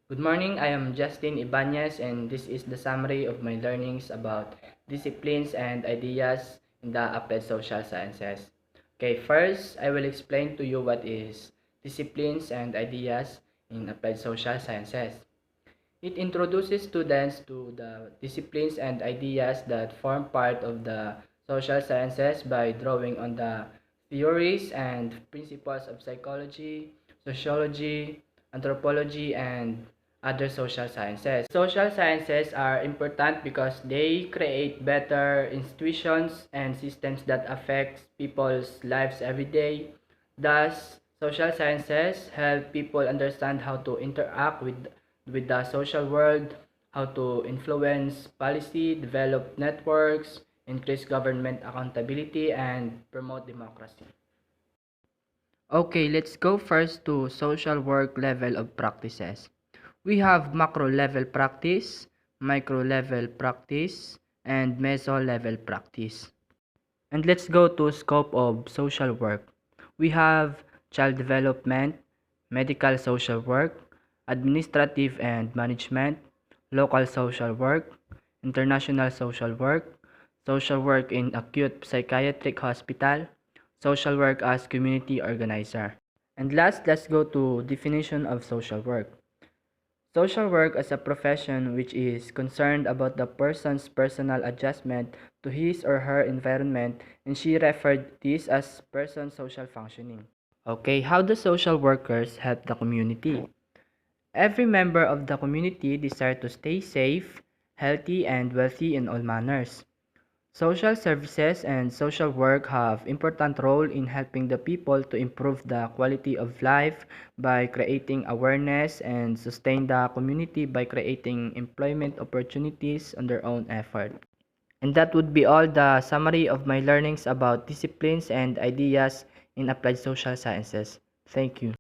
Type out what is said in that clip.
Good morning, I am Justin Ibanez and this is the summary of my learnings about disciplines and ideas in the applied social sciences. Okay, first I will explain to you what is disciplines and ideas in applied social sciences. It introduces students to the disciplines and ideas that form part of the social sciences by drawing on the theories and principles of psychology, sociology, anthropology, and other social sciences. Social sciences are important because they create better institutions and systems that affect people's lives every day. Thus, social sciences help people understand how to interact with the social world, how to influence policy, develop networks, increase government accountability, and promote democracy. Okay, let's go first to social work level of practices. We have macro level practice, micro level practice, and meso level practice. And let's go to scope of social work. We have child development, medical social work, administrative and management, local social work, international social work in acute psychiatric hospital, social work as community organizer. And last, let's go to definition of social work. Social work as a profession which is concerned about the person's personal adjustment to his or her environment, and she referred this as person social functioning. Okay, how do social workers help the community? Every member of the community desires to stay safe, healthy, and wealthy in all manners. Social services and social work have important role in helping the people to improve the quality of life by creating awareness and sustain the community by creating employment opportunities on their own effort. And that would be all the summary of my learnings about disciplines and ideas in applied social sciences. Thank you.